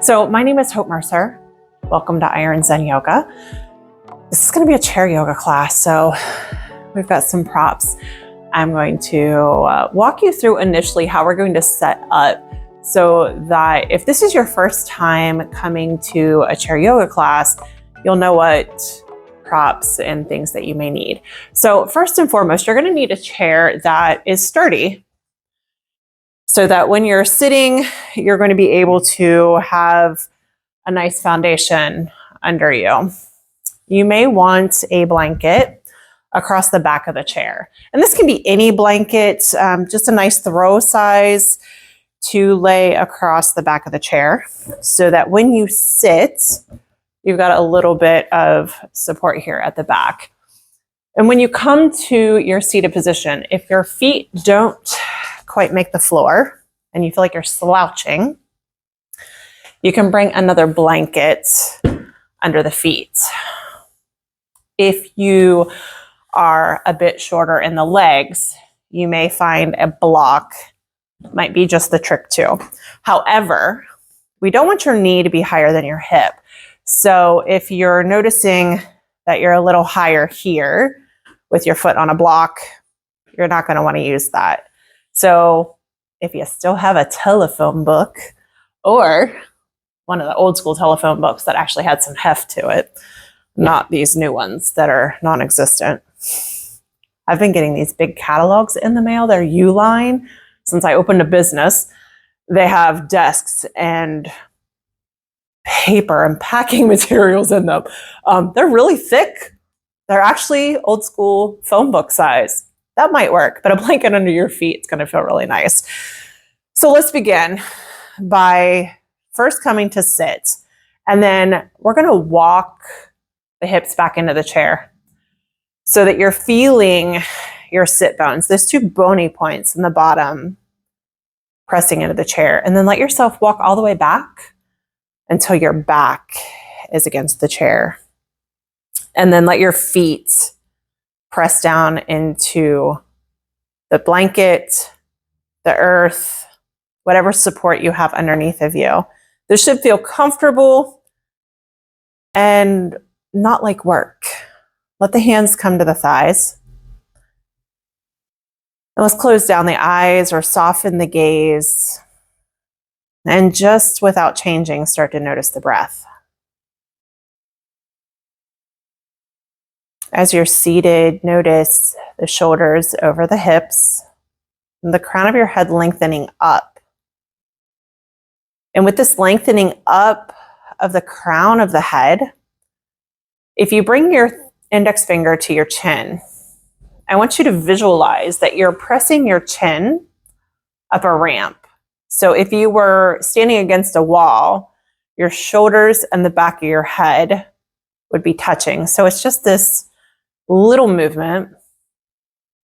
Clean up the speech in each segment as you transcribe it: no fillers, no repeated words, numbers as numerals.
So my name is Hope Mercer. Welcome to Iron Zen Yoga. This is going to be a chair yoga class, so we've got some props. I'm going to walk you through initially how we're going to set up so that if this is your first time coming to a chair yoga class, you'll know what props and things that you may need. So first and foremost, you're going to need a chair that is sturdy, so that when you're sitting, you're going to be able to have a nice foundation under you. You may want a blanket across the back of the chair. And this can be any blanket, just a nice throw size to lay across the back of the chair so that when you sit, you've got a little bit of support here at the back. And when you come to your seated position, if your feet don't quite make the floor and you feel like you're slouching, you can bring another blanket under the feet. If you are a bit shorter in the legs, you may find a block might be just the trick too. However, we don't want your knee to be higher than your hip. So if you're noticing that you're a little higher here with your foot on a block, you're not going to want to use that. So if you still have a telephone book or one of the old school telephone books that actually had some heft to it, not these new ones that are non-existent. I've been getting these big catalogs in the mail. They're Uline. Since I opened a business, they have desks and paper and packing materials in them. They're really thick. They're actually old school phone book size. That might work, but a blanket under your feet is going to feel really nice. So let's begin by first coming to sit, and then we're going to walk the hips back into the chair so that you're feeling your sit bones, those two bony points in the bottom pressing into the chair, and then let yourself walk all the way back until your back is against the chair. And then let your feet press down into the blanket, the earth, whatever support you have underneath of you. This should feel comfortable and not like work. Let the hands come to the thighs. And let's close down the eyes or soften the gaze. And just without changing, start to notice the breath. As you're seated, notice the shoulders over the hips and the crown of your head lengthening up. And with this lengthening up of the crown of the head, if you bring your index finger to your chin, I want you to visualize that you're pressing your chin up a ramp. So if you were standing against a wall, your shoulders and the back of your head would be touching. So it's just this little movement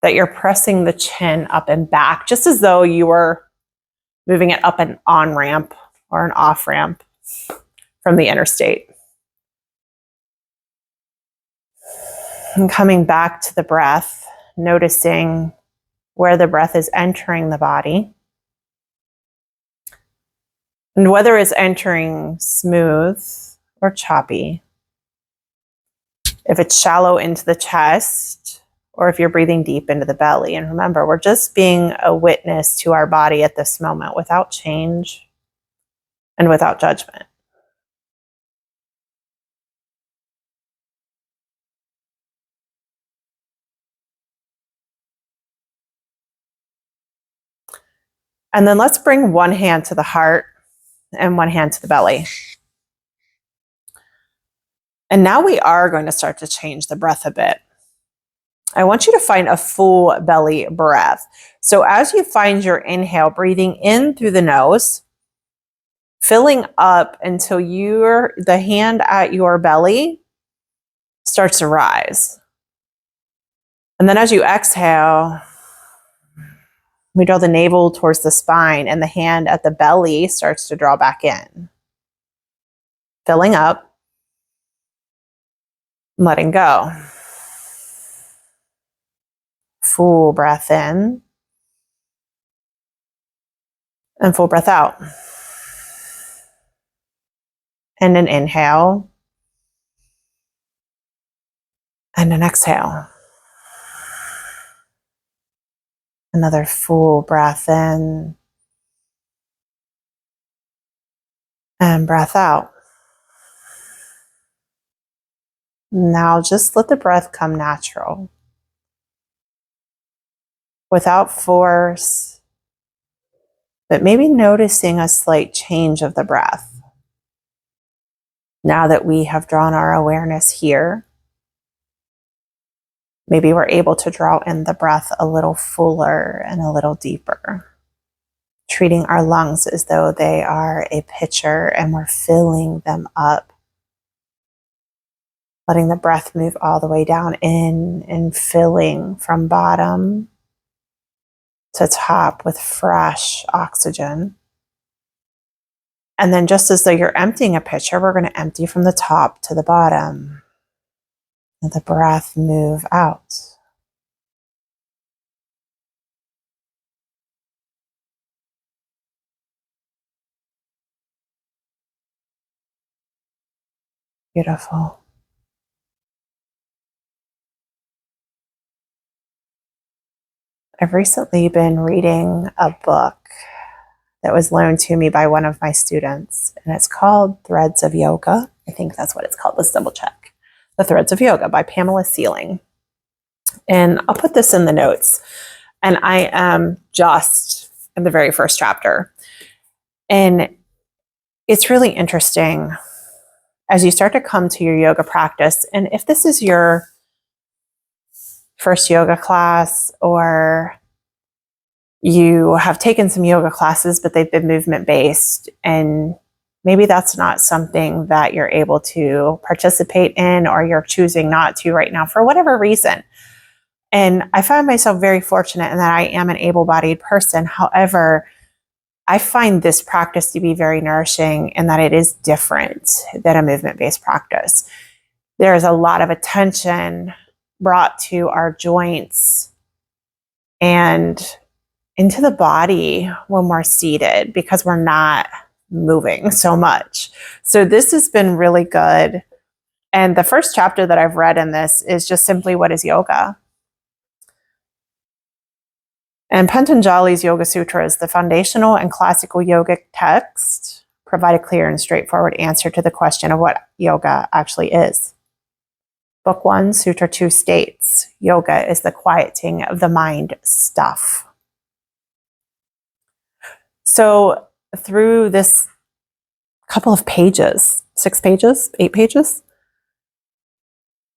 that you're pressing the chin up and back, just as though you were moving it up an on-ramp or an off-ramp from the interstate. And coming back to the breath, noticing where the breath is entering the body. And whether it's entering smooth or choppy. If it's shallow into the chest, or if you're breathing deep into the belly. And remember, we're just being a witness to our body at this moment without change and without judgment. And then let's bring one hand to the heart and one hand to the belly. And now we are going to start to change the breath a bit. I want you to find a full belly breath. So as you find your inhale, breathing in through the nose, filling up until the hand at your belly starts to rise. And then as you exhale, we draw the navel towards the spine and the hand at the belly starts to draw back in. Filling up, letting go. Full breath in and full breath out. and an inhale and an exhale. Another full breath in and breath out. Now just let the breath come natural, without force, but maybe noticing a slight change of the breath. Now that we have drawn our awareness here, maybe we're able to draw in the breath a little fuller and a little deeper, treating our lungs as though they are a pitcher and we're filling them up. Letting the breath move all the way down in and filling from bottom to top with fresh oxygen. And then just as though you're emptying a pitcher, we're going to empty from the top to the bottom. Let the breath move out. Beautiful. I've recently been reading a book that was loaned to me by one of my students, and it's called Threads of Yoga. I think that's what it's called. Let's double check. The Threads of Yoga by Pamela Sealing. And I'll put this in the notes. And I am just in the very first chapter. And it's really interesting as you start to come to your yoga practice. And if this is your first yoga class, or you have taken some yoga classes, but they've been movement based, and maybe that's not something that you're able to participate in, or you're choosing not to right now for whatever reason. And I find myself very fortunate in that I am an able-bodied person. However, I find this practice to be very nourishing in that it is different than a movement-based practice. There is a lot of attention brought to our joints and into the body when we're seated because we're not moving so much. So this has been really good. And the first chapter that I've read in this is just simply, what is yoga? And Patanjali's Yoga Sutras, the foundational and classical yogic text, provide a clear and straightforward answer to the question of what yoga actually is. Book 1, Sutra 2 states, yoga is the quieting of the mind stuff. So through this couple of pages, 6 pages, 8 pages,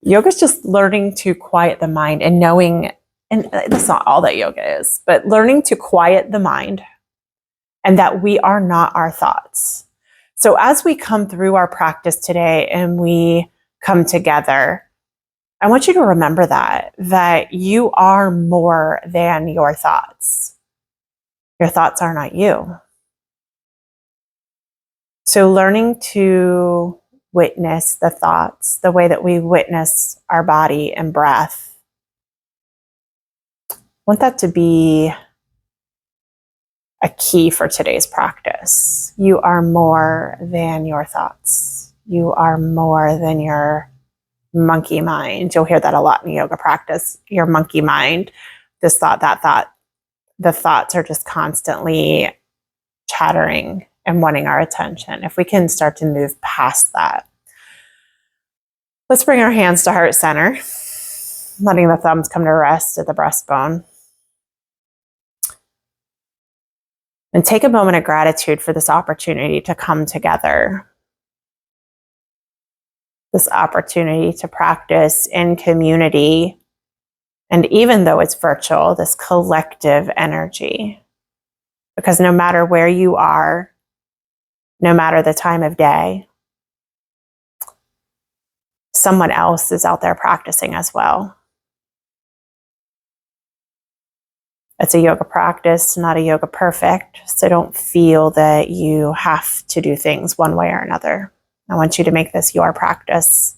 yoga is just learning to quiet the mind and knowing, and that's not all that yoga is, but learning to quiet the mind and that we are not our thoughts. So as we come through our practice today and we come together, I want you to remember that you are more than your thoughts. Your thoughts are not you. So learning to witness the thoughts, the way that we witness our body and breath, I want that to be a key for today's practice. You are more than your thoughts. You are more than your monkey mind. You'll hear that a lot in yoga practice. Your monkey mind, this thought, that thought. The thoughts are just constantly chattering and wanting our attention. If we can start to move past that. Let's bring our hands to heart center, letting the thumbs come to rest at the breastbone. And take a moment of gratitude for this opportunity to come together. This opportunity to practice in community. And even though it's virtual, this collective energy. Because no matter where you are, no matter the time of day, someone else is out there practicing as well. It's a yoga practice, not a yoga perfect. So don't feel that you have to do things one way or another. I want you to make this your practice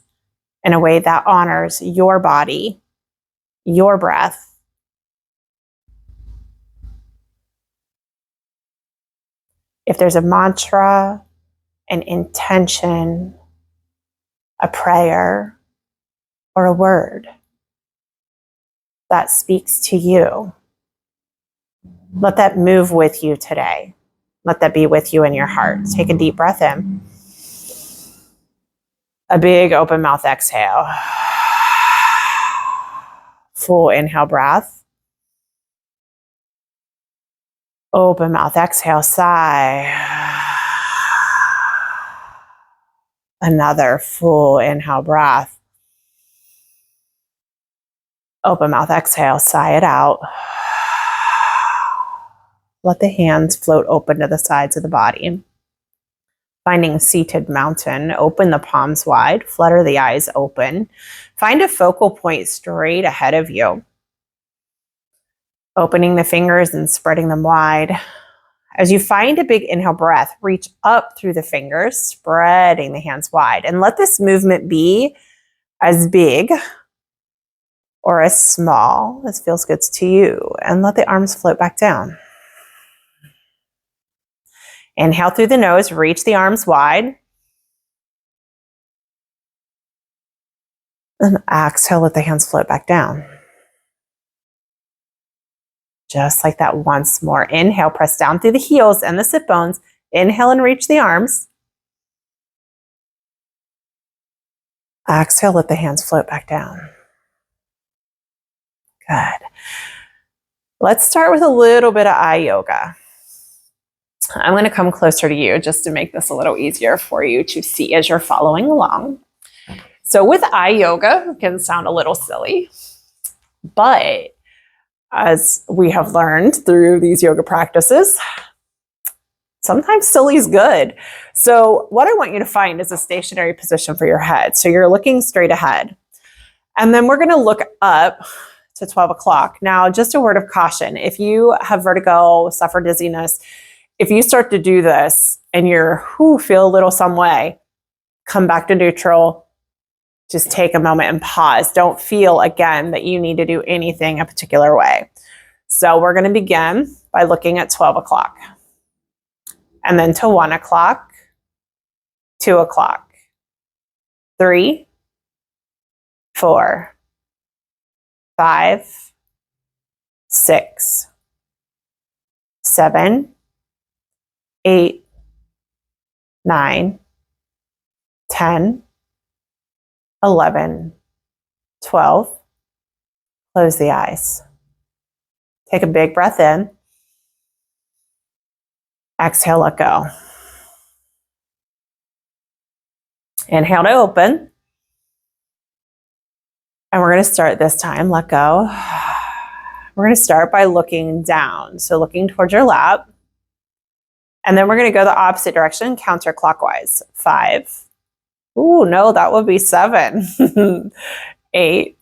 in a way that honors your body, your breath. If there's a mantra, an intention, a prayer, or a word that speaks to you. Let that move with you today. Let that be with you in your heart. Take a deep breath in. A big open mouth exhale. Full inhale breath. Open mouth exhale, sigh. Another full inhale breath. Open mouth exhale, sigh it out. Let the hands float open to the sides of the body. Finding a seated mountain, open the palms wide, flutter the eyes open. Find a focal point straight ahead of you. Opening the fingers and spreading them wide. As you find a big inhale breath, reach up through the fingers, spreading the hands wide. And let this movement be as big or as small as feels good to you. And let the arms float back down. Inhale through the nose, reach the arms wide. And exhale, let the hands float back down. Just like that once more. Inhale, press down through the heels and the sit bones. Inhale and reach the arms. Exhale, let the hands float back down. Good. Let's start with a little bit of eye yoga. I'm going to come closer to you just to make this a little easier for you to see as you're following along. So with eye yoga, it can sound a little silly, but as we have learned through these yoga practices, sometimes silly is good. So what I want you to find is a stationary position for your head. So you're looking straight ahead. And then we're going to look up to 12 o'clock. Now, just a word of caution. If you have vertigo, suffer dizziness, if you start to do this and you're feel a little some way, come back to neutral. Just take a moment and pause. Don't feel again that you need to do anything a particular way. So we're going to begin by looking at 12 o'clock. And then to 1 o'clock, 2 o'clock, 3, 4, 5, 6, 7, 8, 9, 10, 11, 12. Close the eyes. Take a big breath in. Exhale, let go. Inhale to open. And we're going to start this time. Let go. We're going to start by looking down. So looking towards your lap. And then we're going to go the opposite direction, counterclockwise. 5. Ooh, no, that would be 7. 8,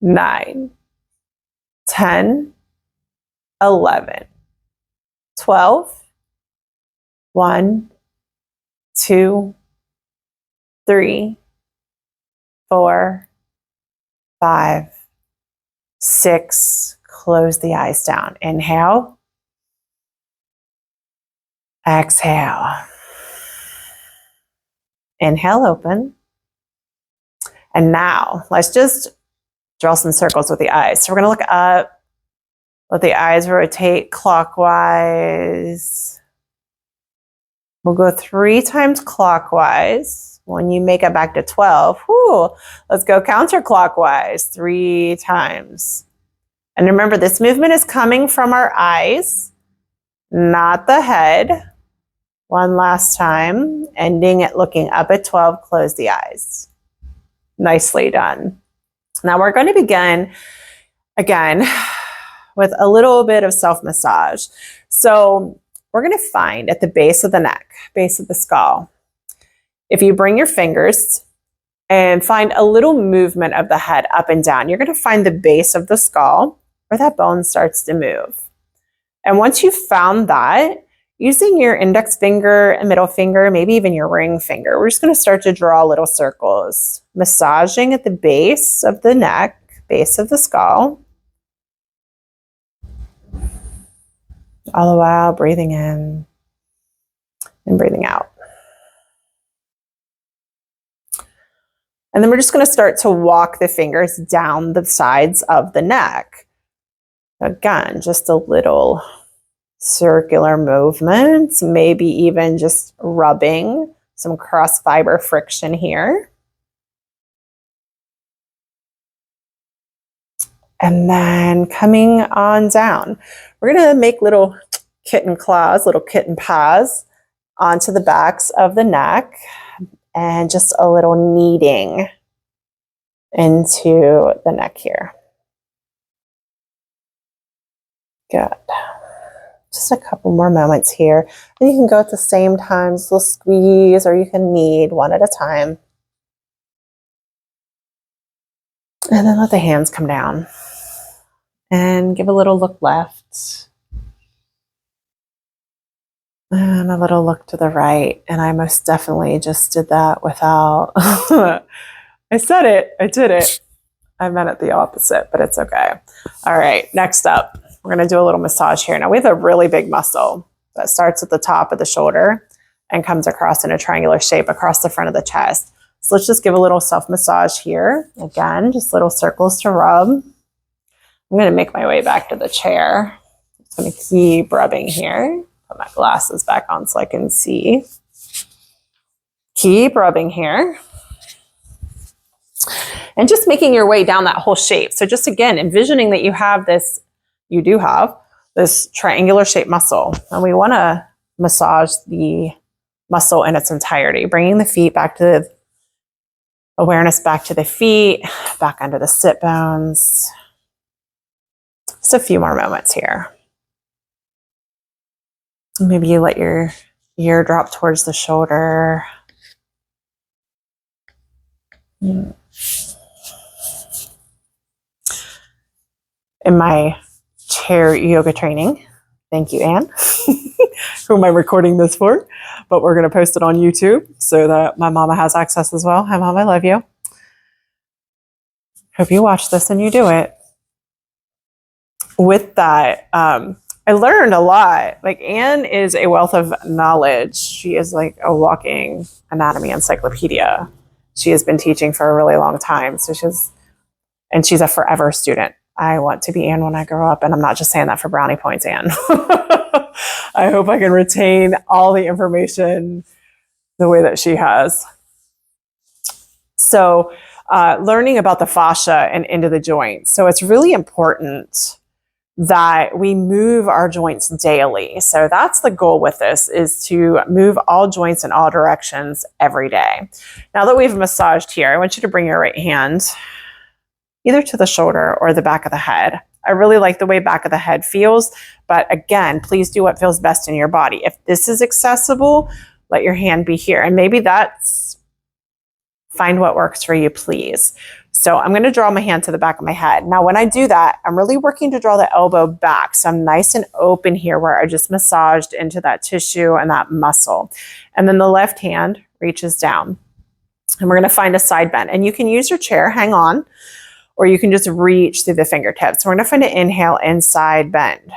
9, 10, 11, 12, 1, 2, 3, 4, 5, 6. Close the eyes down. Inhale. Exhale. Inhale, open. And now let's just draw some circles with the eyes. So we're going to look up. Let the eyes rotate clockwise. We'll go 3 times clockwise. When you make it back to 12, let's go counterclockwise 3 times. And remember, this movement is coming from our eyes, not the head. One last time, ending at looking up at 12, close the eyes. Nicely done. Now we're going to begin again with a little bit of self-massage. So we're going to find at the base of the neck, base of the skull. If you bring your fingers and find a little movement of the head up and down, you're going to find the base of the skull where that bone starts to move. And once you've found that, using your index finger and middle finger, maybe even your ring finger, we're just going to start to draw little circles, massaging at the base of the neck, base of the skull. All the while breathing in and breathing out. And then we're just going to start to walk the fingers down the sides of the neck. Again, just a little circular movements, maybe even just rubbing, some cross fiber friction here. And then coming on down, we're going to make little kitten claws, little kitten paws onto the backs of the neck, and just a little kneading into the neck here. Good. Just a couple more moments here. And you can go at the same time, just a little squeeze, or you can knead one at a time. And then let the hands come down. And give a little look left. And a little look to the right. And I most definitely just did that without, I said it, I did it. I meant it the opposite, but it's okay. All right, next up, we're gonna do a little massage here. Now we have a really big muscle that starts at the top of the shoulder and comes across in a triangular shape across the front of the chest. So let's just give a little self-massage here. Again, just little circles to rub. I'm gonna make my way back to the chair. I'm just gonna keep rubbing here. Put my glasses back on so I can see. Keep rubbing here. And just making your way down that whole shape. So just again, envisioning that you have this, you do have this triangular shaped muscle. And we wanna massage the muscle in its entirety, bringing the feet back to the awareness, back to the feet, back under the sit bones. Just a few more moments here. Maybe you let your ear drop towards the shoulder. In my chair yoga training, thank you, Anne, who am I recording this for? But we're going to post it on YouTube so that my mama has access as well. Hi, Mom, I love you. Hope you watch this and you do it. With that, I learned a lot. Like, Anne is a wealth of knowledge. She is like a walking anatomy encyclopedia. She has been teaching for a really long time. So she's a forever student. I want to be Anne when I grow up. And I'm not just saying that for brownie points, Anne. I hope I can retain all the information the way that she has. So learning about the fascia and into the joints. So it's really important that we move our joints daily. So that's the goal with this, is to move all joints in all directions every day. Now that we've massaged here, I want you to bring your right hand either to the shoulder or the back of the head. I really like the way back of the head feels, but again, please do what feels best in your body. If this is accessible, let your hand be here. And maybe find what works for you, please. So I'm going to draw my hand to the back of my head. Now, when I do that, I'm really working to draw the elbow back. So I'm nice and open here where I just massaged into that tissue and that muscle. And then the left hand reaches down. And we're going to find a side bend. And you can use your chair, hang on, or you can just reach through the fingertips. So we're going to find an inhale and side bend.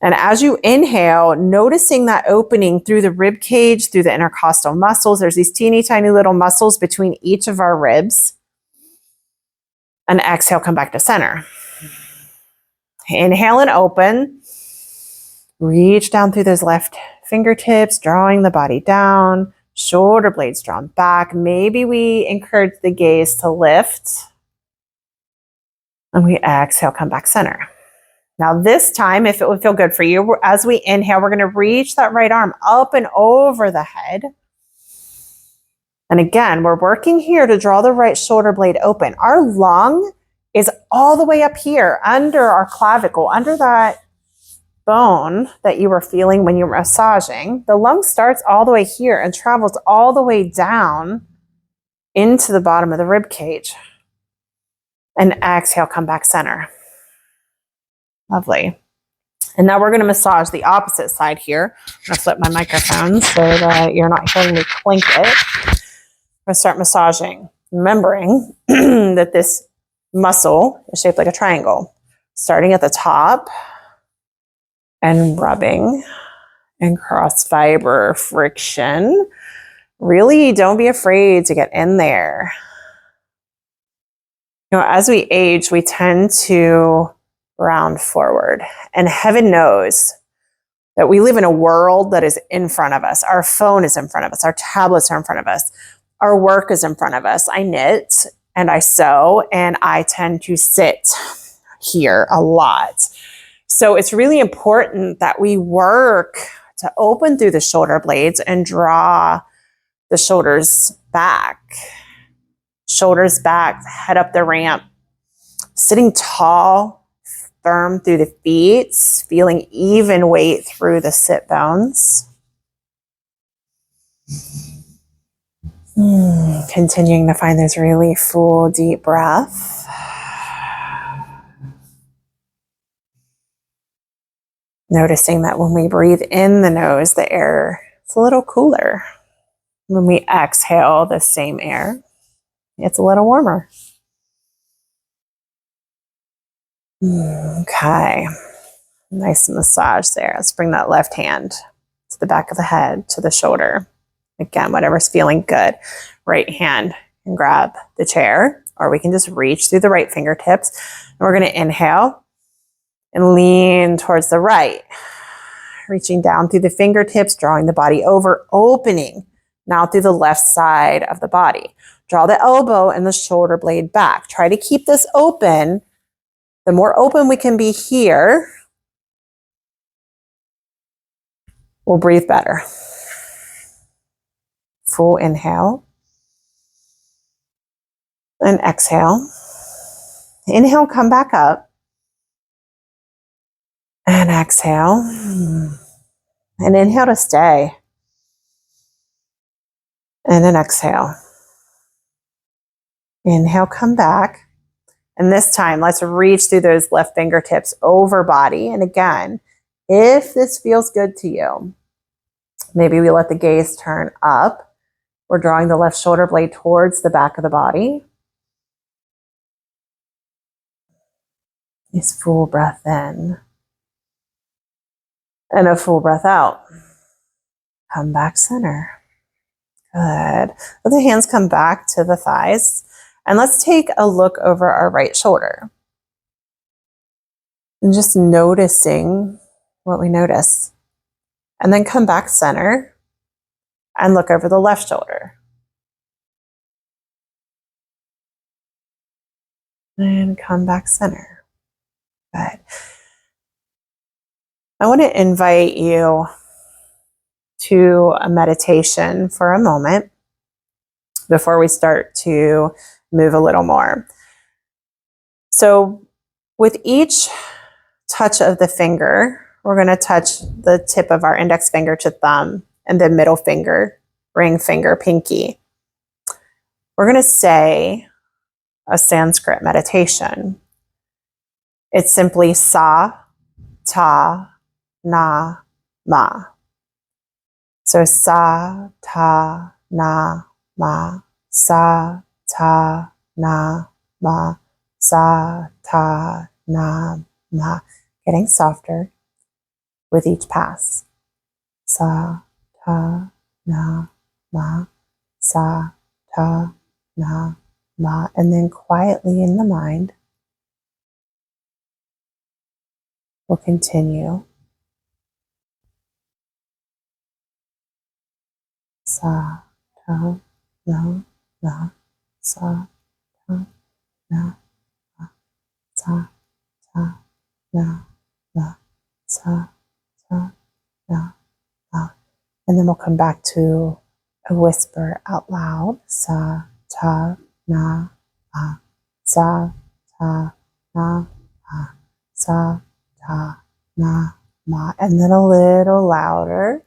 And as you inhale, noticing that opening through the rib cage, through the intercostal muscles, there's these teeny tiny little muscles between each of our ribs. And exhale, come back to center. Inhale and open. Reach down through those left fingertips, drawing the body down, shoulder blades drawn back. Maybe we encourage the gaze to lift. And we exhale, come back center. Now this time, if it would feel good for you, as we inhale, we're going to reach that right arm up and over the head. And again, we're working here to draw the right shoulder blade open. Our lung is all the way up here under our clavicle, under that bone that you were feeling when you were massaging. The lung starts all the way here and travels all the way down into the bottom of the rib cage. And exhale, come back center. Lovely. And now we're going to massage the opposite side here. I'm going to flip my microphone so that you're not hearing me clink it. I'm going to start massaging, remembering that this muscle is shaped like a triangle, starting at the top and rubbing and cross fiber friction Really don't be afraid to get in there. You know, as we age, we tend to round forward, and heaven knows that we live in a world that is in front of us. Our phone is in front of us. Our tablets are in front of us. Our work is in front of us. I knit and I sew, and I tend to sit here a lot. So it's really important that we work to open through the shoulder blades and draw the shoulders back. Shoulders back, head up the ramp. Sitting tall, firm through the feet, feeling even weight through the sit bones. Continuing to find this really full, deep breath. Noticing that when we breathe in the nose, the air is a little cooler. When we exhale the same air, it's a little warmer. Okay. Nice massage there. Let's bring that left hand to the back of the head, to the shoulder. Again, whatever's feeling good. Right hand can grab the chair, or we can just reach through the right fingertips. And we're going to inhale and lean towards the right. Reaching down through the fingertips, drawing the body over, opening now through the left side of the body. Draw the elbow and the shoulder blade back. Try to keep this open. The more open we can be here, we'll breathe better. Full inhale and exhale. Inhale, come back up. And exhale. And inhale to stay. And then exhale. Inhale, come back. And this time, let's reach through those left fingertips over body. And again, if this feels good to you, maybe we let the gaze turn up. We're drawing the left shoulder blade towards the back of the body. Nice full breath in. And a full breath out. Come back center. Good. Let the hands come back to the thighs. And let's take a look over our right shoulder. And just noticing what we notice. And then come back center and look over the left shoulder. And come back center. Good. I want to invite you to a meditation for a moment before we start to move a little more. So with each touch of the finger, we're going to touch the tip of our index finger to thumb and the middle finger, ring finger, pinky. We're going to say a Sanskrit meditation. It's simply sa, ta, na, ma. So sa, ta, na, ma. Sa, ta, na, ma. Sa, ta, na, ma. Getting softer with each pass. Sa, ta, na, ma. Sa, ta, na, ma. And then quietly in the mind, we'll continue. Sa, ta, na, ma. Sa, ta, na, ma. Sa, ta, na, ma. Sa, ta, na, ma. And then we'll come back to a whisper out loud. Sa, ta, na, ma. Sa, ta, na, ma. Sa, ta, na, ma. And then a little louder.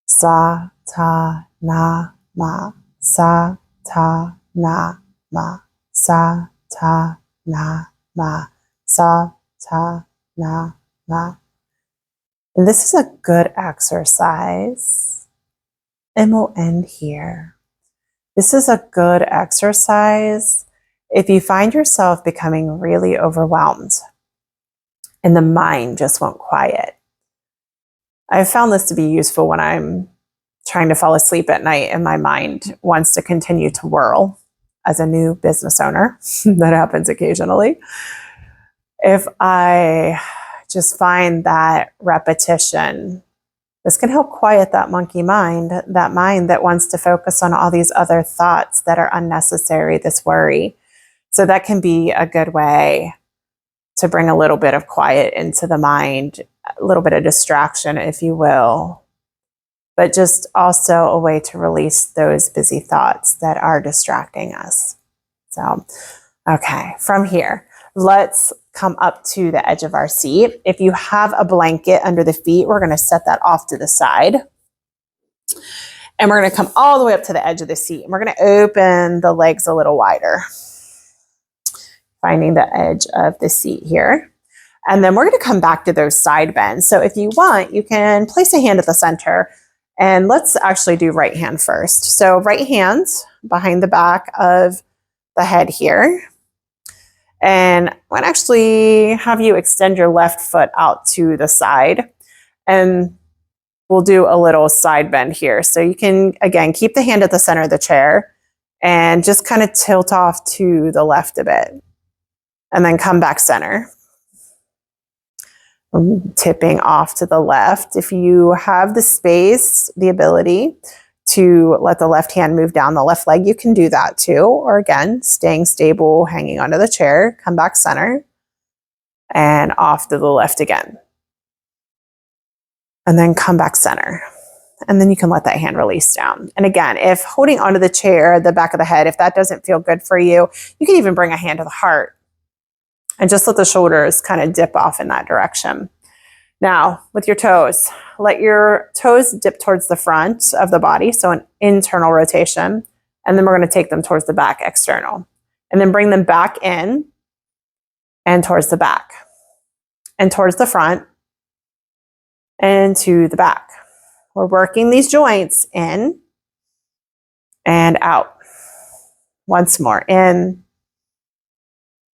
Sa, ta, na, ma. Sa, ta, na, ma. Sa, ta, na, ma. Sa, ta, na, ma. And this is a good exercise. And we'll end here. This is a good exercise if you find yourself becoming really overwhelmed and the mind just won't quiet. I've found this to be useful when I'm trying to fall asleep at night and my mind wants to continue to whirl as a new business owner, that happens occasionally. If I just find that repetition, this can help quiet that monkey mind, that mind that wants to focus on all these other thoughts that are unnecessary, this worry. So that can be a good way to bring a little bit of quiet into the mind, a little bit of distraction, if you will, but just also a way to release those busy thoughts that are distracting us. So, okay, from here, let's come up to the edge of our seat. If you have a blanket under the feet, we're going to set that off to the side. And we're going to come all the way up to the edge of the seat. And we're going to open the legs a little wider, finding the edge of the seat here. And then we're going to come back to those side bends. So if you want, you can place a hand at the center. And let's actually do right hand first. So right hand behind the back of the head here. And I'm going to actually have you extend your left foot out to the side. And we'll do a little side bend here. So you can, again, keep the hand at the center of the chair and just kind of tilt off to the left a bit. And then come back center. Tipping off to the left. If you have the space, the ability to let the left hand move down the left leg, you can do that too. Or again, staying stable, hanging onto the chair, come back center and off to the left again. And then come back center. And then you can let that hand release down. And again, if holding onto the chair, the back of the head, if that doesn't feel good for you, you can even bring a hand to the heart and just let the shoulders kind of dip off in that direction. Now, with your toes, let your toes dip towards the front of the body, so an internal rotation. And then we're going to take them towards the back, external. And then bring them back in and towards the back. And towards the front and to the back. We're working these joints in and out. Once more, in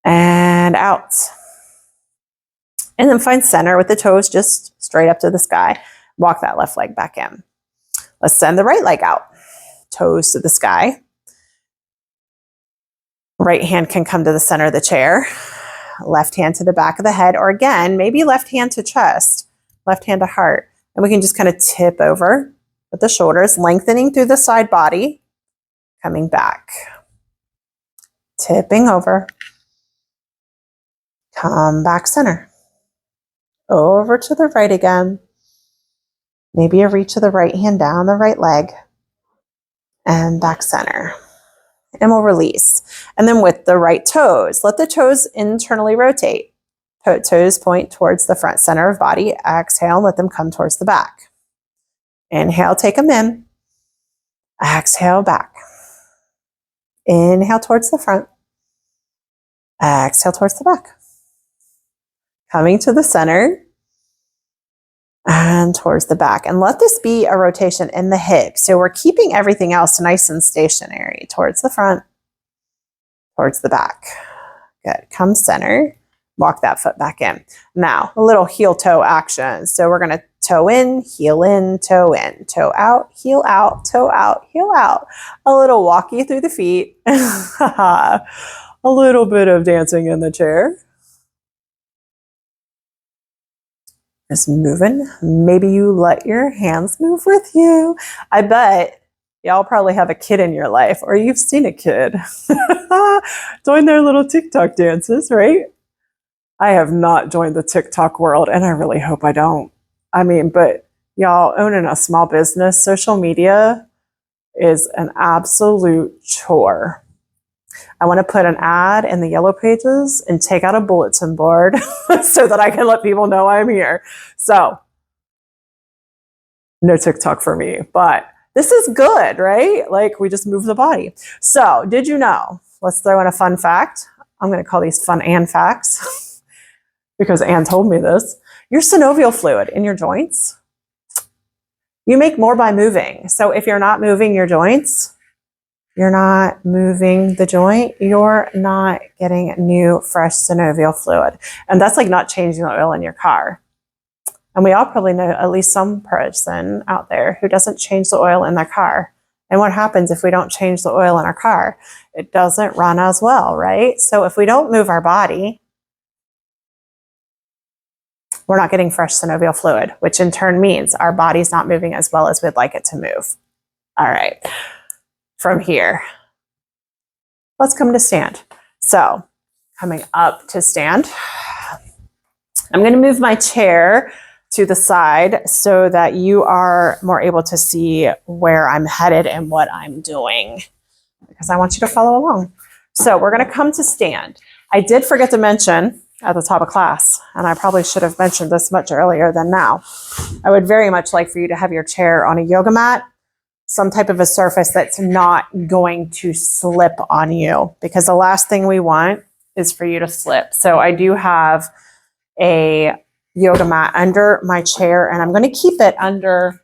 and out. And then find center with the toes just straight up to the sky. Walk that left leg back in. Let's send the right leg out. Toes to the sky. Right hand can come to the center of the chair. Left hand to the back of the head. Or again, maybe left hand to chest. Left hand to heart. And we can just kind of tip over with the shoulders, lengthening through the side body. Coming back. Tipping over. Come back center. Over to the right again. Maybe a reach of the right hand down the right leg. And back center. And we'll release. And then with the right toes, let the toes internally rotate. Toes point towards the front center of body. Exhale, let them come towards the back. Inhale, take them in. Exhale, back. Inhale towards the front. Exhale towards the back. Coming to the center and towards the back. And let this be a rotation in the hips. So we're keeping everything else nice and stationary. Towards the front, towards the back. Good. Come center. Walk that foot back in. Now, a little heel toe action. So we're going to toe in, toe out, heel out, toe out, heel out. A little walkie through the feet. A little bit of dancing in the chair. Just moving. Maybe you let your hands move with you. I bet y'all probably have a kid in your life, or you've seen a kid doing their little TikTok dances, right? I have not joined the TikTok world, and I really hope I don't. I mean, but y'all, owning a small business, social media is an absolute chore. I want to put an ad in the yellow pages and take out a bulletin board so that I can let people know I'm here. So, no TikTok for me, but this is good, right? Like, we just move the body. So, did you know? Let's throw in a fun fact. I'm going to call these fun Ann facts because Ann told me this. Your synovial fluid in your joints, you make more by moving. So if you're not moving your joints, you're not moving the joint, you're not getting new, fresh synovial fluid. And that's like not changing the oil in your car. And we all probably know at least some person out there who doesn't change the oil in their car. And what happens if we don't change the oil in our car? It doesn't run as well, right? So if we don't move our body, we're not getting fresh synovial fluid, which in turn means our body's not moving as well as we'd like it to move. All right, from here, let's come to stand. So coming up to stand, I'm going to move my chair to the side so that you are more able to see where I'm headed and what I'm doing, because I want you to follow along. So we're going to come to stand. I did forget to mention at the top of class, and I probably should have mentioned this much earlier than now. I would very much like for you to have your chair on a yoga mat, some type of a surface that's not going to slip on you, because the last thing we want is for you to slip. So I do have a yoga mat under my chair, and I'm going to keep it under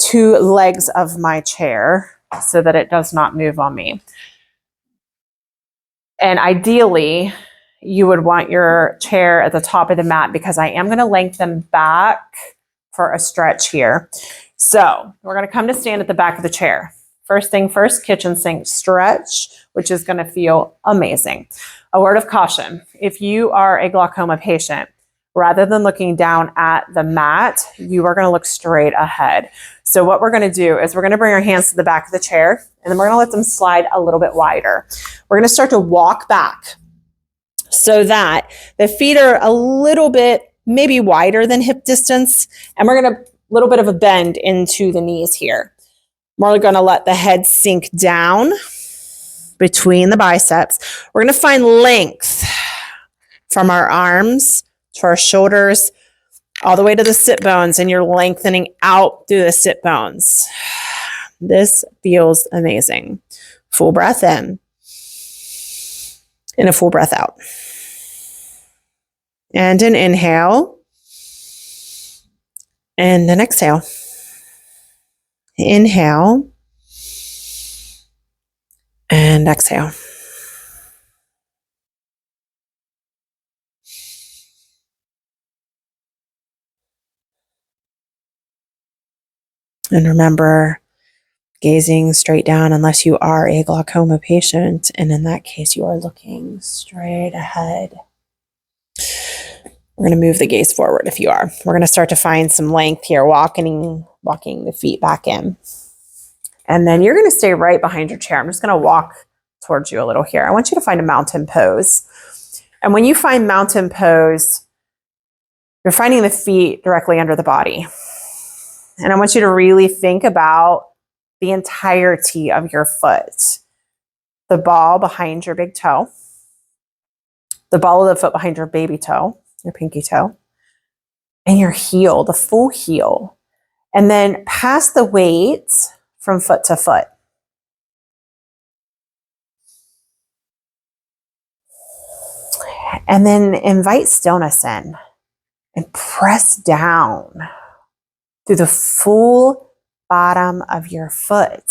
2 legs of my chair so that it does not move on me. And ideally, you would want your chair at the top of the mat, because I am going to lengthen back for a stretch here. So we're going to come to stand at the back of the chair. First thing first, kitchen sink stretch, which is going to feel amazing. A word of caution: if you are a glaucoma patient, rather than looking down at the mat, you are going to look straight ahead. So what we're going to do is we're going to bring our hands to the back of the chair, and then we're going to let them slide a little bit wider. We're going to start to walk back so that the feet are a little bit maybe wider than hip distance, and we're going to little bit of a bend into the knees here. We're going to let the head sink down between the biceps. We're going to find length from our arms to our shoulders, all the way to the sit bones, and you're lengthening out through the sit bones. This feels amazing. Full breath in and a full breath out. And an inhale and an exhale. Inhale and exhale. And remember, gazing straight down unless you are a glaucoma patient, and in that case you are looking straight ahead. We're going to move the gaze forward if you are. We're going to start to find some length here, walking the feet back in. And then you're going to stay right behind your chair. I'm just going to walk towards you a little here. I want you to find a mountain pose. And when you find mountain pose, you're finding the feet directly under the body. And I want you to really think about the entirety of your foot. The ball behind your big toe, the ball of the foot behind your baby toe, your pinky toe, and your heel, the full heel. And then pass the weight from foot to foot. And then invite stillness in and press down through the full bottom of your foot,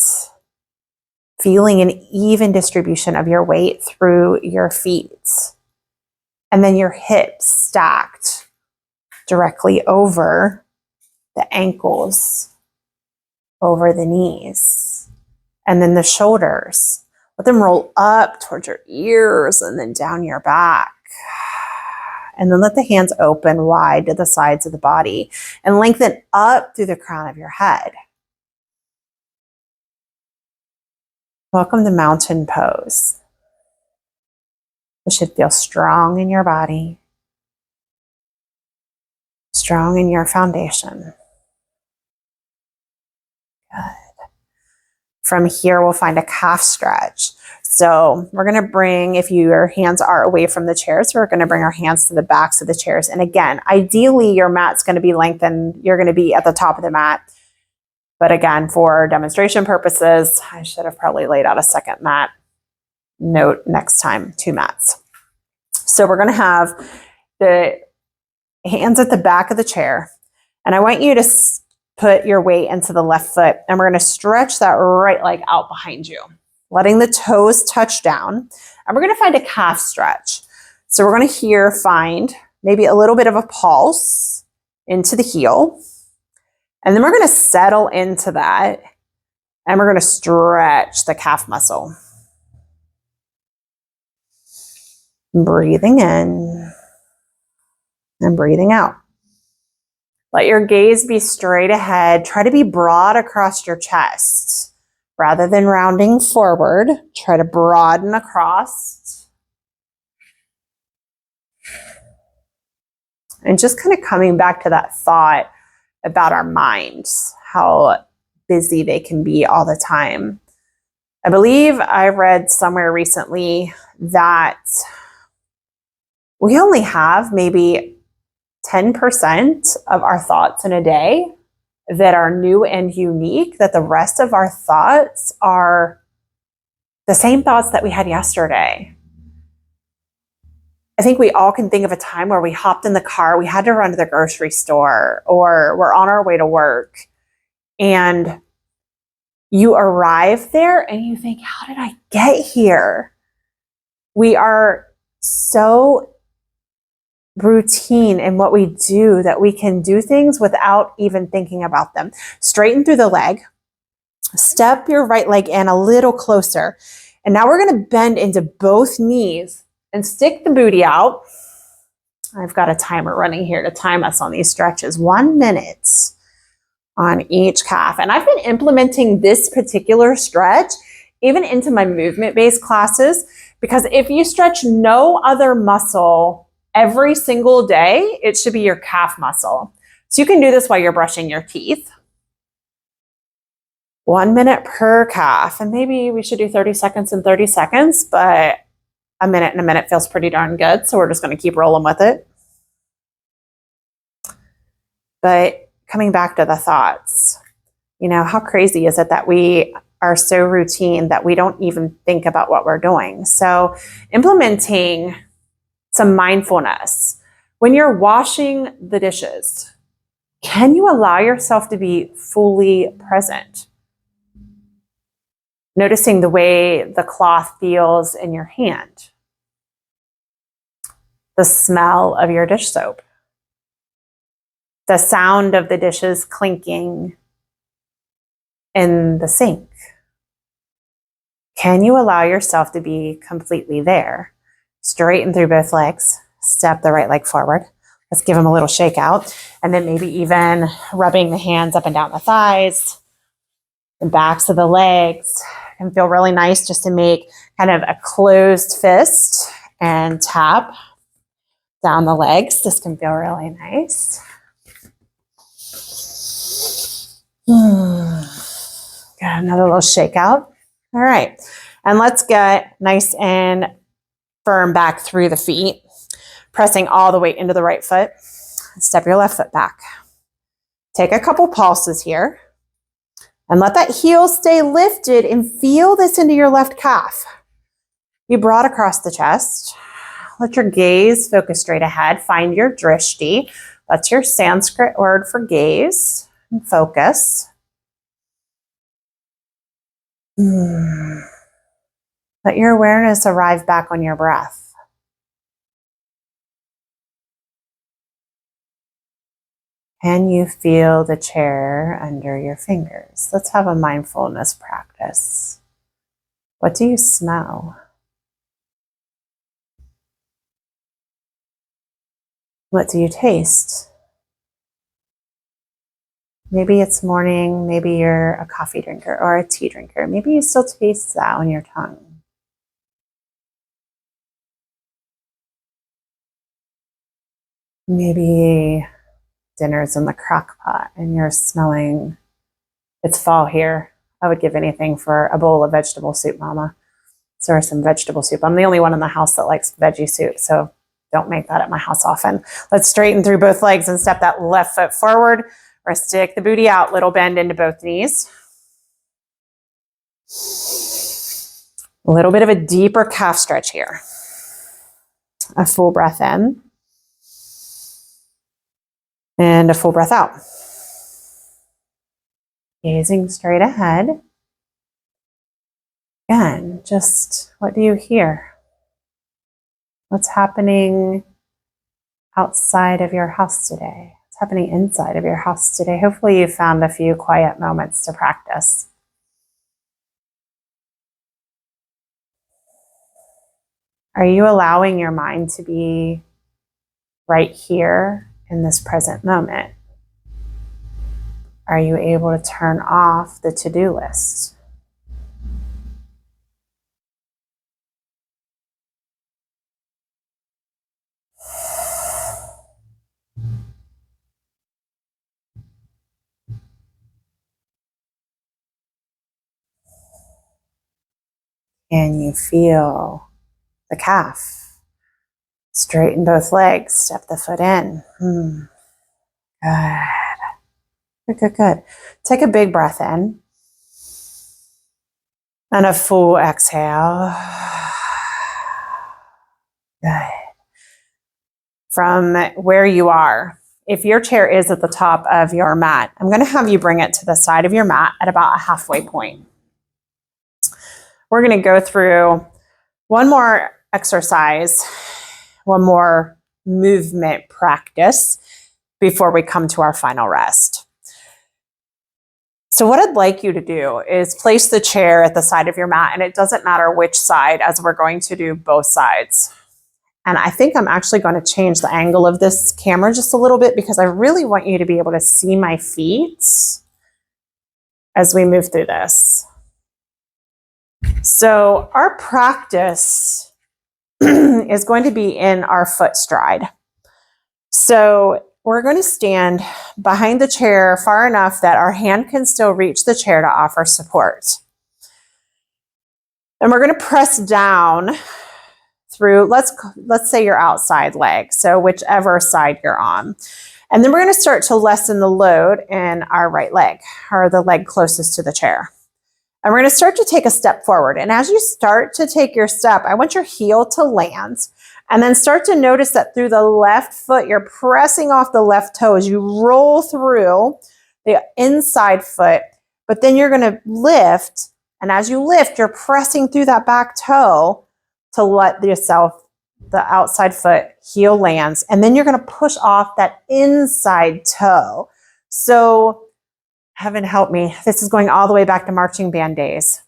feeling an even distribution of your weight through your feet. And then your hips stacked directly over the ankles, over the knees, and then the shoulders. Let them roll up towards your ears and then down your back. And then let the hands open wide to the sides of the body and lengthen up through the crown of your head. Welcome to mountain pose. It should feel strong in your body, strong in your foundation. Good. From here, we'll find a calf stretch. So we're going to bring, if your hands are away from the chairs, we're going to bring our hands to the backs of the chairs. And again, ideally, your mat's going to be lengthened. You're going to be at the top of the mat. But again, for demonstration purposes, I should have probably laid out a second mat. Note next time, 2 mats. So we're going to have the hands at the back of the chair. And I want you to put your weight into the left foot. And we're going to stretch that right leg out behind you, letting the toes touch down. And we're going to find a calf stretch. So we're going to here find maybe a little bit of a pulse into the heel. And then we're going to settle into that. And we're going to stretch the calf muscle. Breathing in and breathing out. Let your gaze be straight ahead. Try to be broad across your chest. Rather than rounding forward, try to broaden across. And just kind of coming back to that thought about our minds, how busy they can be all the time. I believe I read somewhere recently that we only have maybe 10% of our thoughts in a day that are new and unique, that the rest of our thoughts are the same thoughts that we had yesterday. I think we all can think of a time where we hopped in the car, we had to run to the grocery store, or we're on our way to work, and you arrive there and you think, how did I get here? We are so routine in what we do that we can do things without even thinking about them. Straighten through the leg. Step your right leg in a little closer. And now we're going to bend into both knees and stick the booty out. I've got a timer running here to time us on these stretches. 1 minute on each calf. And I've been implementing this particular stretch even into my movement-based classes, because if you stretch no other muscle every single day, it should be your calf muscle. So you can do this while you're brushing your teeth. 1 minute per calf. And maybe we should do 30 seconds and 30 seconds, but a minute and a minute feels pretty darn good. So we're just going to keep rolling with it. But coming back to the thoughts, how crazy is it that we are so routine that we don't even think about what we're doing? So implementing some mindfulness. When you're washing the dishes, can you allow yourself to be fully present? Noticing the way the cloth feels in your hand. The smell of your dish soap. The sound of the dishes clinking in the sink. Can you allow yourself to be completely there? Straighten through both legs. Step the right leg forward. Let's give them a little shake out. And then maybe even rubbing the hands up and down the thighs, the backs of the legs. Can feel really nice just to make kind of a closed fist and tap down the legs. This can feel really nice. Got another little shake out. All right. And let's get nice and firm back through the feet, pressing all the weight into the right foot. Step your left foot back. Take a couple pulses here and let that heel stay lifted and feel this into your left calf. Be broad across the chest. Let your gaze focus straight ahead. Find your drishti. That's your Sanskrit word for gaze and focus. Let your awareness arrive back on your breath. Can you feel the chair under your fingers? Let's have a mindfulness practice. What do you smell? What do you taste? Maybe it's morning, maybe you're a coffee drinker or a tea drinker. Maybe you still taste that on your tongue. Maybe dinner's in the crock pot and you're smelling, it's fall here. I would give anything for a bowl of vegetable soup, Mama. Or some vegetable soup. I'm the only one in the house that likes veggie soup, so don't make that at my house often. Let's straighten through both legs and step that left foot forward, or stick the booty out, little bend into both knees. A little bit of a deeper calf stretch here. A full breath in. And a full breath out. Gazing straight ahead. Again, just what do you hear? What's happening outside of your house today? What's What's happening inside of your house today? Hopefully you found a few quiet moments to practice. Are you allowing your mind to be right here in this present moment? Are you able to turn off the to-do list? Can you feel the calf? Straighten both legs, step the foot in. Good. Good, good, good. Take a big breath in and a full exhale. Good. From where you are, if your chair is at the top of your mat, I'm going to have you bring it to the side of your mat at about a halfway point. We're going to go through one more exercise, one more movement practice before we come to our final rest. So what I'd like you to do is place the chair at the side of your mat, and it doesn't matter which side, as we're going to do both sides. And I think I'm actually going to change the angle of this camera just a little bit because I really want you to be able to see my feet as we move through this. So our practice is going to be in our foot stride. So we're going to stand behind the chair far enough that our hand can still reach the chair to offer support. And we're going to press down through, let's say your outside leg, so whichever side you're on. And then we're going to start to lessen the load in our right leg, or the leg closest to the chair. And we're going to start to take a step forward. And as you start to take your step, I want your heel to land. And then start to notice that through the left foot, you're pressing off the left toe as you roll through the inside foot. But then you're going to lift. And as you lift, you're pressing through that back toe to let yourself, the outside foot, heel lands. And then you're going to push off that inside toe. So heaven help me, this is going all the way back to marching band days.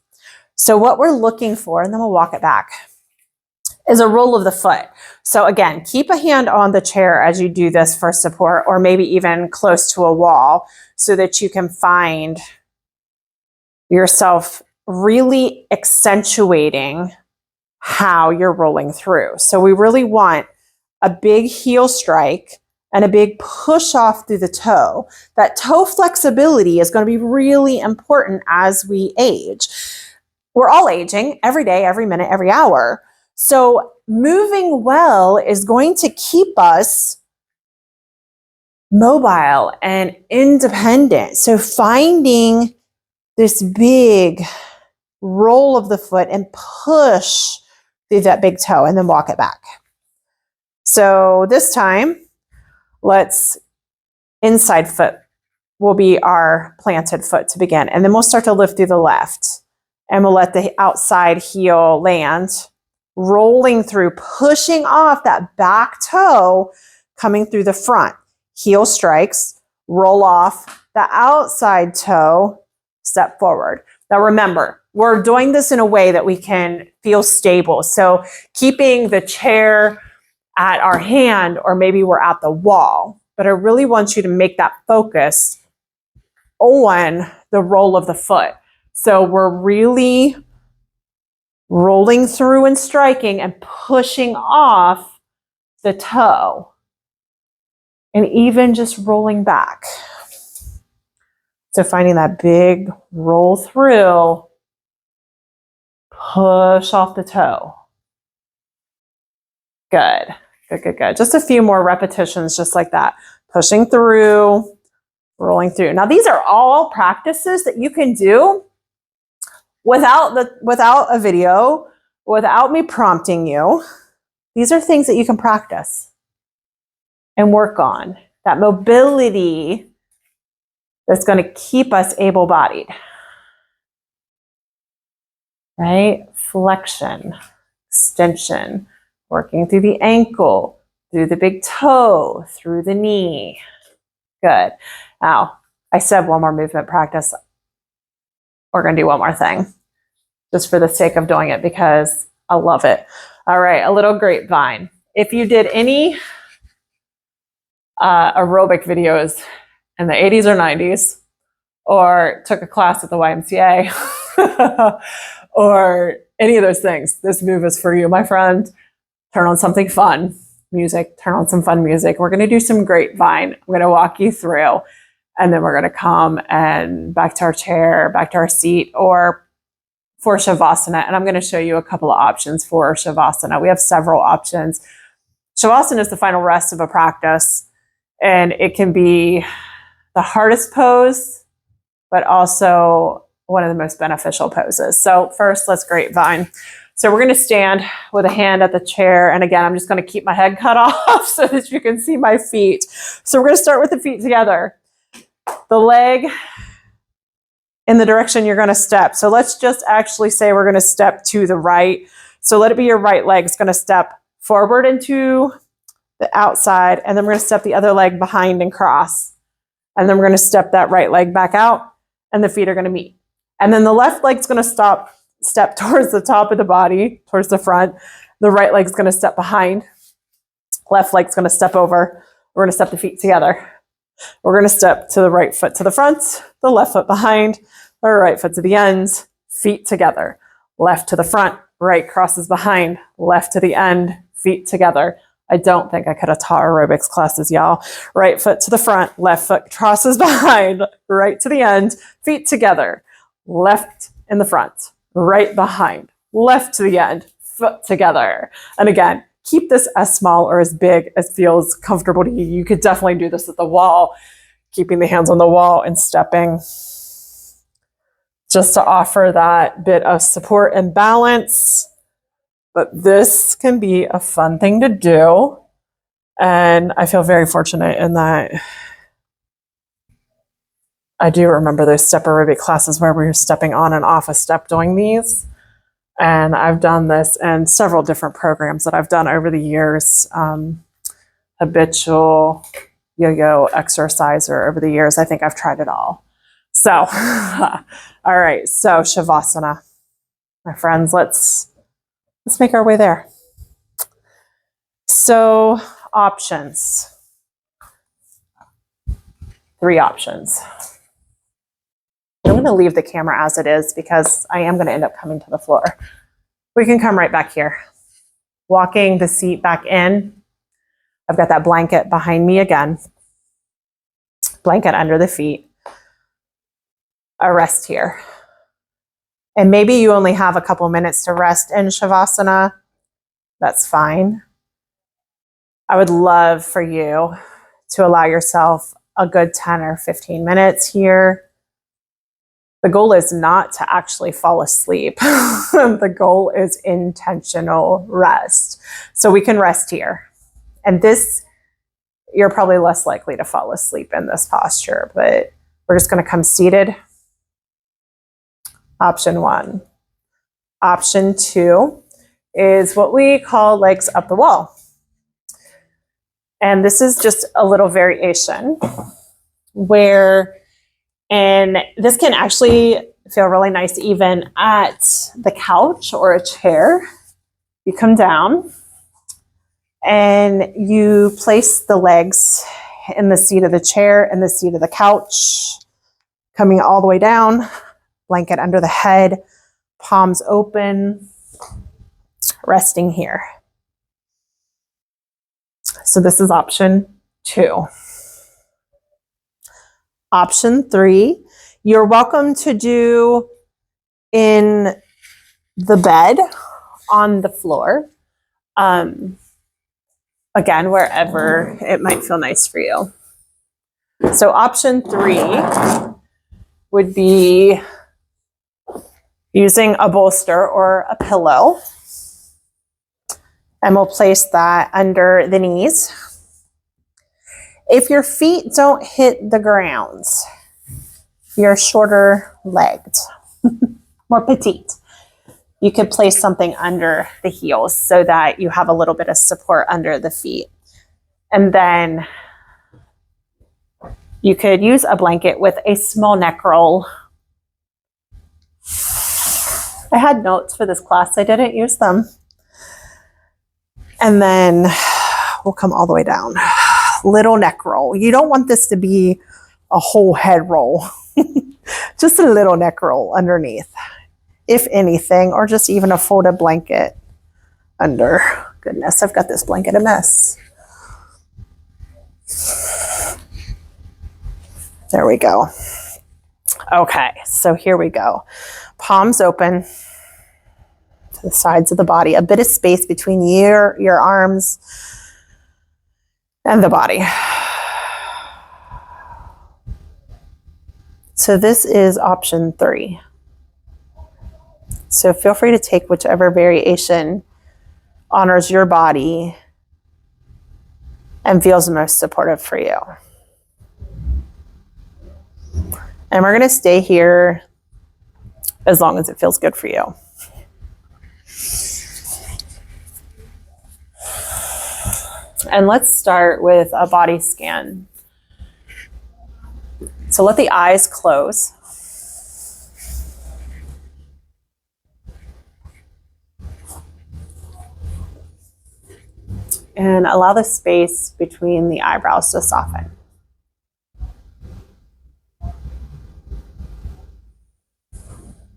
So what we're looking for, and then we'll walk it back, is a roll of the foot. So again, keep a hand on the chair as you do this for support, or maybe even close to a wall so that you can find yourself really accentuating how you're rolling through. So we really want a big heel strike and a big push off through the toe. That toe flexibility is going to be really important as we age. We're all aging every day, every minute, every hour. So moving well is going to keep us mobile and independent. So finding this big roll of the foot and push through that big toe and then walk it back. So this time, let's inside foot will be our planted foot to begin. And then we'll start to lift through the left. And we'll let the outside heel land, rolling through, pushing off that back toe, coming through the front. Heel strikes, roll off the outside toe, step forward. Now remember, we're doing this in a way that we can feel stable. So keeping the chair at our hand, or maybe we're at the wall. But I really want you to make that focus on the roll of the foot. So we're really rolling through and striking and pushing off the toe. And even just rolling back. So finding that big roll through, push off the toe. Good, good, good, good. Just a few more repetitions just like that. Pushing through, rolling through. Now these are all practices that you can do without a video, without me prompting you. These are things that you can practice and work on. That mobility that's going to keep us able-bodied. Right? Flexion, extension, working through the ankle, through the big toe, through the knee. Good. Now, I said one more movement practice. We're going to do one more thing just for the sake of doing it because I love it. All right, a little grapevine. If you did any aerobic videos in the 80s or 90s, or took a class at the YMCA, or any of those things, this move is for you, my friend. Turn on something fun, music, turn on some fun music. We're going to do some grapevine. I'm going to walk you through, and then we're going to come and back to our chair, back to our seat, or for Shavasana. And I'm going to show you a couple of options for Shavasana. We have several options. Shavasana is the final rest of a practice, and it can be the hardest pose, but also one of the most beneficial poses. So first, let's grapevine. So we're going to stand with a hand at the chair. And again, I'm just going to keep my head cut off so that you can see my feet. So we're going to start with the feet together. The leg in the direction you're going to step. So let's just actually say we're going to step to the right. So let it be your right leg is going to step forward into the outside. And then we're going to step the other leg behind and cross. And then we're going to step that right leg back out. And the feet are going to meet. And then the left leg's going to step towards the top of the body, towards the front. The right leg's going to step behind. Left leg's going to step over. We're going to step the feet together. We're going to step to the right foot to the front, the left foot behind, the right foot to the ends, feet together. Left to the front, right crosses behind, left to the end, feet together. I don't think I could have taught aerobics classes, y'all. Right foot to the front, left foot crosses behind, right to the end, feet together. Left in the front, right behind, left to the end, foot together. And again, keep this as small or as big as feels comfortable to you. You could definitely do this at the wall, keeping the hands on the wall and stepping just to offer that bit of support and balance. But this can be a fun thing to do. And I feel very fortunate in that I do remember those step aerobic classes where we were stepping on and off a step doing these. And I've done this in several different programs that I've done over the years. Habitual yo-yo exerciser over the years. I think I've tried it all. So, all right. So Shavasana, my friends, let's make our way there. So options, 3 options. I'm going to leave the camera as it is because I am going to end up coming to the floor. We can come right back here. Walking the seat back in. I've got that blanket behind me again. Blanket under the feet. A rest here. And maybe you only have a couple minutes to rest in Shavasana. That's fine. I would love for you to allow yourself a good 10 or 15 minutes here. The goal is not to actually fall asleep. The goal is intentional rest. So we can rest here. And this, you're probably less likely to fall asleep in this posture, but we're just going to come seated. Option 1. Option 2 is what we call legs up the wall. And this is just a little variation where, and this can actually feel really nice even at the couch or a chair. You come down and you place the legs in the seat of the chair and the seat of the couch, coming all the way down, blanket under the head, palms open, resting here. So this is option 2. Option 3, you're welcome to do in the bed, on the floor. Again, wherever it might feel nice for you. So option 3 would be using a bolster or a pillow. And we'll place that under the knees. If your feet don't hit the ground, you're shorter legged, more petite, you could place something under the heels so that you have a little bit of support under the feet. And then You could use a blanket with a small neck roll. I had notes for this class. I didn't use them. And then we'll come all the way down. Little neck roll. You don't want this to be a whole head roll. Just a little neck roll underneath, if anything, or just even a folded blanket under. Goodness, I've got this blanket a mess. There we go. Okay, so here we go. Palms open to the sides of the body. A bit of space between your arms and the body. So this is option 3. So feel free to take whichever variation honors your body and feels most supportive for you. And we're going to stay here as long as it feels good for you. And let's start with a body scan. So let the eyes close. And allow the space between the eyebrows to soften.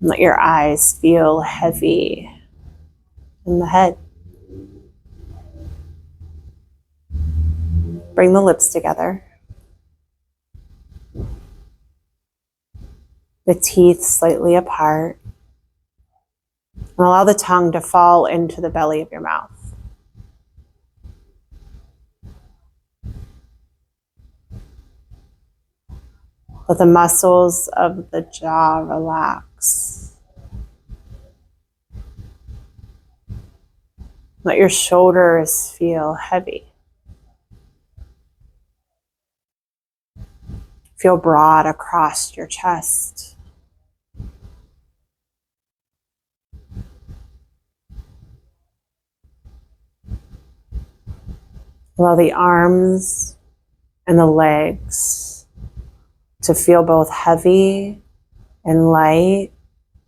Let your eyes feel heavy in the head. Bring the lips together. The teeth slightly apart. And allow the tongue to fall into the belly of your mouth. Let the muscles of the jaw relax. Let your shoulders feel heavy. Feel broad across your chest. Allow the arms and the legs to feel both heavy and light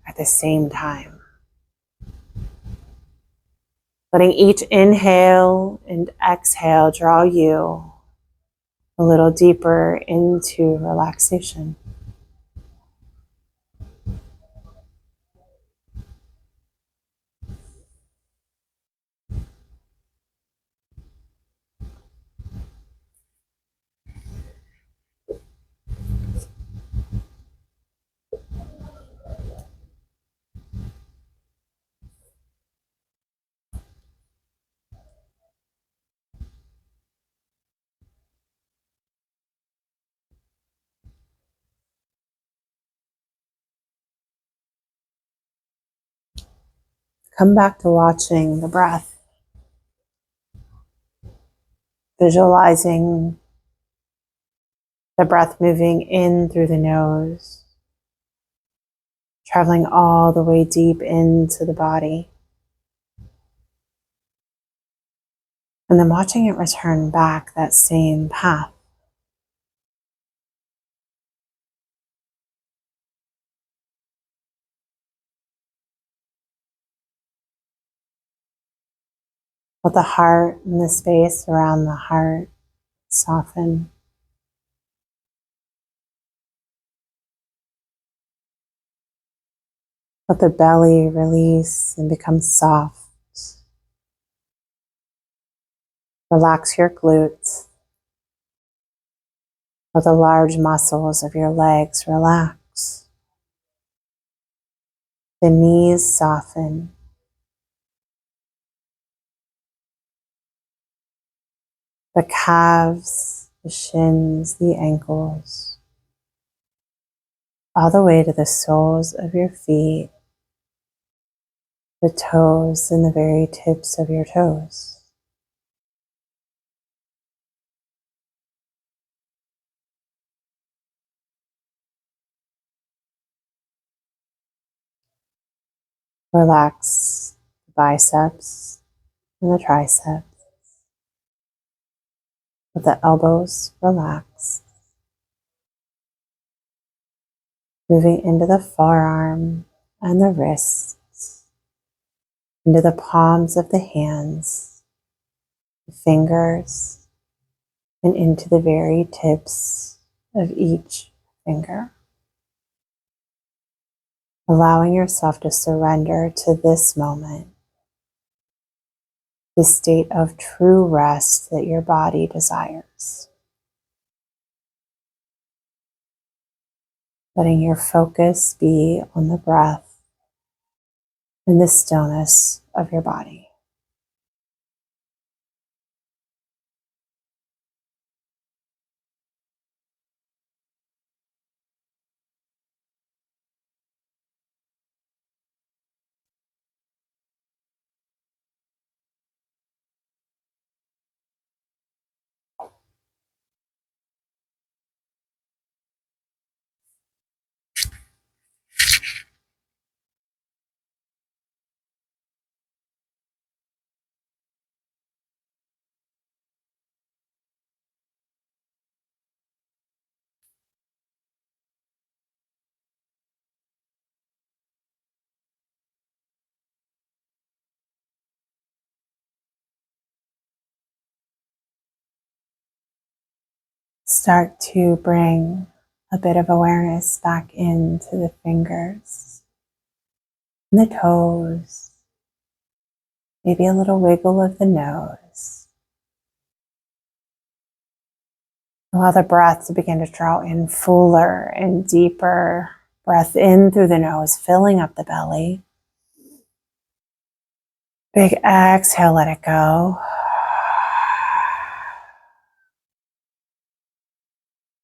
at the same time. Letting each inhale and exhale draw you a little deeper into relaxation. Come back to watching the breath. Visualizing the breath moving in through the nose, traveling all the way deep into the body. And then watching it return back that same path. Let the heart and the space around the heart soften. Let the belly release and become soft. Relax your glutes. Let the large muscles of your legs relax. The knees soften. The calves, the shins, the ankles, all the way to the soles of your feet, the toes and the very tips of your toes. Relax the biceps and the triceps. Let the elbows relax. moving into the forearm and the wrists, into the palms of the hands, the fingers, and into the very tips of each finger. Allowing yourself to surrender to this moment, the state of true rest that your body desires. Letting your focus be on the breath and the stillness of your body. Start to bring a bit of awareness back into the fingers and the toes, maybe a little wiggle of the nose. Allow the breath to begin to draw in fuller and deeper. Breath in through the nose, filling up the belly. Big exhale, let it go.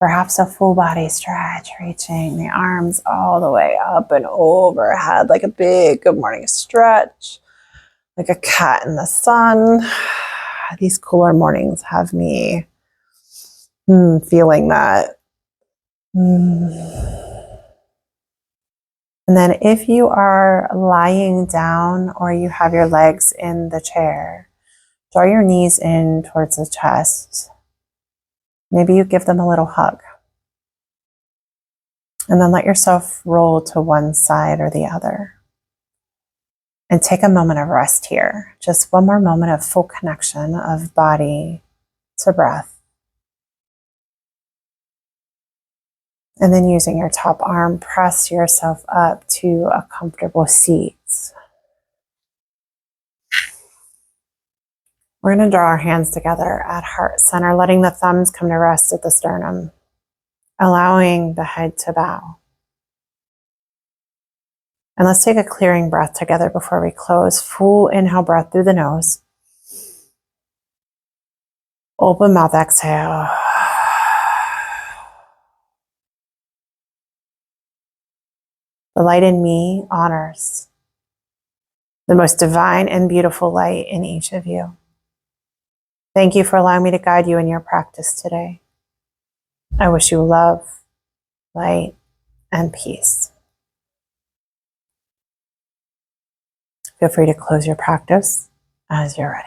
Perhaps a full body stretch, reaching the arms all the way up and overhead, like a big good morning stretch, like a cat in the sun. These cooler mornings have me feeling that. And then if you are lying down or you have your legs in the chair, draw your knees in towards the chest. Maybe you give them a little hug. And then let yourself roll to one side or the other. And take a moment of rest here. Just one more moment of full connection of body to breath. And then using your top arm, press yourself up to a comfortable seat. We're going to draw our hands together at heart center, letting the thumbs come to rest at the sternum, allowing the head to bow. And let's take a clearing breath together before we close. Full inhale breath through the nose. Open mouth, exhale. The light in me honors the most divine and beautiful light in each of you. Thank you for allowing me to guide you in your practice today. I wish you love, light, and peace. Feel free to close your practice as you're ready.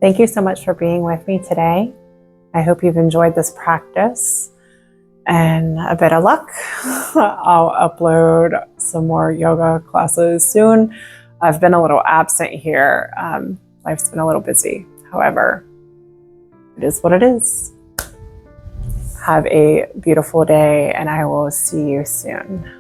Thank you so much for being with me today. I hope you've enjoyed this practice, and a bit of luck. I'll upload some more yoga classes soon. I've been a little absent here. Life's been a little busy. However, it is what it is. Have a beautiful day, and I will see you soon.